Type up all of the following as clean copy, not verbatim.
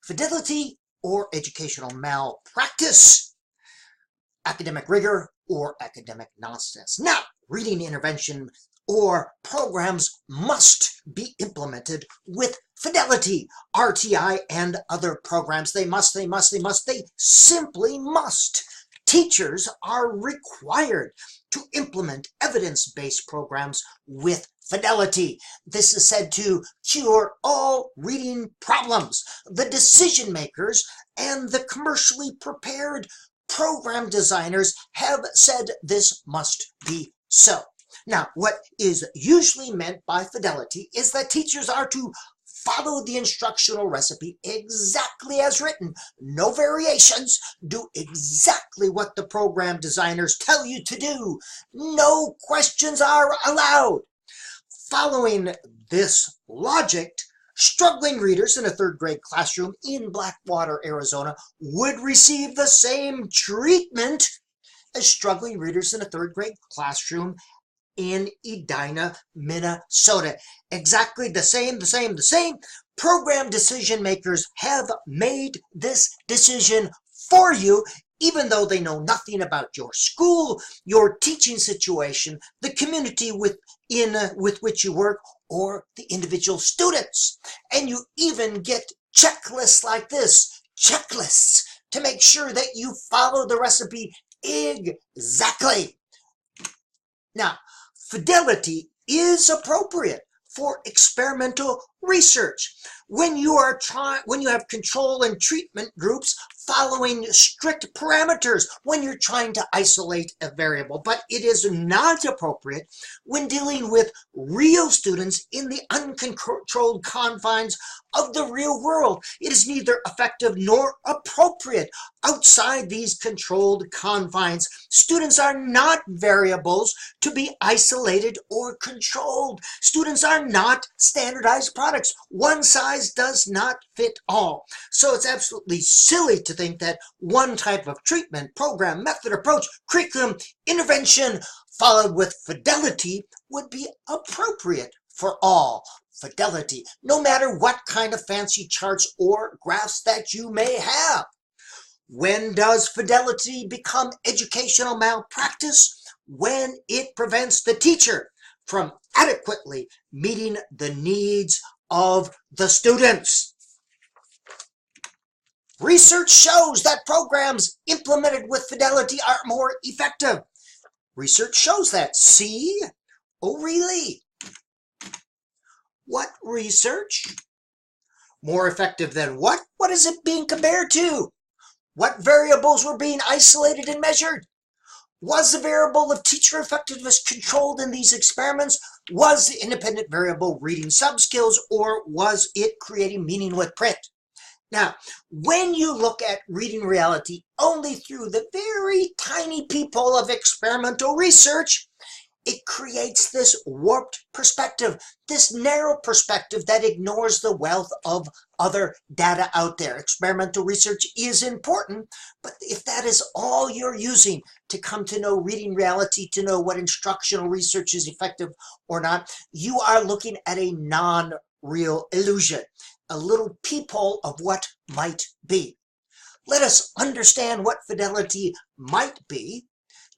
Fidelity or educational malpractice, academic rigor or academic nonsense. Now, reading intervention or programs must be implemented with fidelity. RTI and other programs, they simply must. Teachers are required to implement evidence-based programs with fidelity. This is said to cure all reading problems. The decision makers and the commercially prepared program designers have said this must be so. Now, what is usually meant by fidelity is that teachers are to follow the instructional recipe exactly as written. No variations. Do exactly what the program designers tell you to do. No questions are allowed. Following this logic, struggling readers in a third grade classroom in Blackwater, Arizona would receive the same treatment as struggling readers in a third grade classroom in Edina, Minnesota. Exactly the same. Program decision makers have made this decision for you, even though they know nothing about your school, your teaching situation, the community with which you work, or the individual students. And you even get checklists like this, checklists to make sure that you follow the recipe exactly. Now, fidelity is appropriate for experimental research. When you have control and treatment groups following strict parameters, when you're trying to isolate a variable, but it is not appropriate when dealing with real students in the uncontrolled confines of the real world. It is neither effective nor appropriate outside these controlled confines. Students are not variables to be isolated or controlled. Students are not standardized products. One size does not fit all. So it's absolutely silly to think that one type of treatment, program, method, approach, curriculum, intervention, followed with fidelity would be appropriate for all. Fidelity, no matter what kind of fancy charts or graphs that you may have. When does fidelity become educational malpractice? When it prevents the teacher from adequately meeting the needs of the students. Research shows that programs implemented with fidelity are more effective. Research shows that. See? Oh, really? What research? More effective than what? What is it being compared to? What variables were being isolated and measured? Was the variable of teacher effectiveness controlled in these experiments? Was the independent variable reading subskills, or was it creating meaning with print? Now, when you look at reading reality only through the very tiny peephole of experimental research, it creates this warped perspective, this narrow perspective that ignores the wealth of other data out there. Experimental research is important, but if that is all you're using to come to know reading reality, to know what instructional research is effective or not, you are looking at a non-real illusion, a little peephole of what might be. Let us understand what fidelity might be.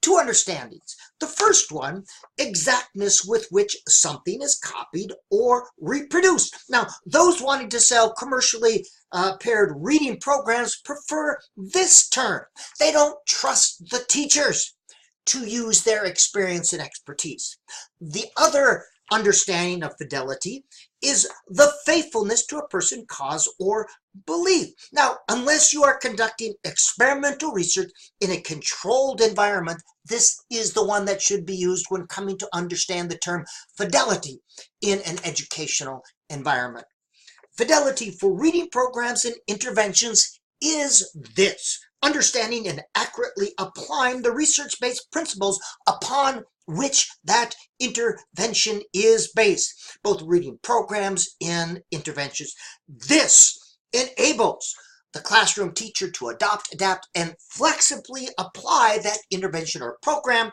Two understandings. The first one, exactness with which something is copied or reproduced. Now, those wanting to sell commercially paired reading programs prefer this term. They don't trust the teachers to use their experience and expertise. The other understanding of fidelity is the faithfulness to a person, cause, or belief. Now, unless you are conducting experimental research in a controlled environment, this is the one that should be used when coming to understand the term fidelity in an educational environment. Fidelity for reading programs and interventions is this: understanding and accurately applying the research-based principles upon which that intervention is based, both reading programs and interventions. This enables the classroom teacher to adopt, adapt, and flexibly apply that intervention or program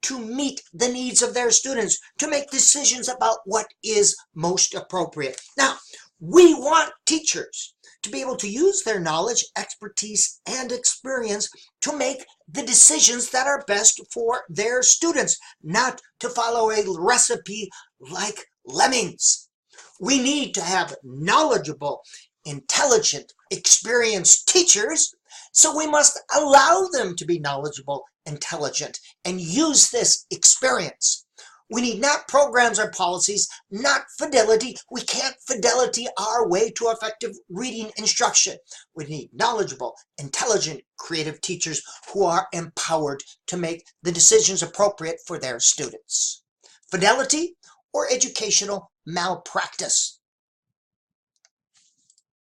to meet the needs of their students, to make decisions about what is most appropriate. Now, we want teachers to be able to use their knowledge, expertise, and experience to make the decisions that are best for their students, not to follow a recipe like lemmings. We need to have knowledgeable, intelligent, experienced teachers, so we must allow them to be knowledgeable, intelligent, and use this experience. We need not programs or policies, not fidelity. We can't fidelity our way to effective reading instruction. We need knowledgeable, intelligent, creative teachers who are empowered to make the decisions appropriate for their students. Fidelity or educational malpractice?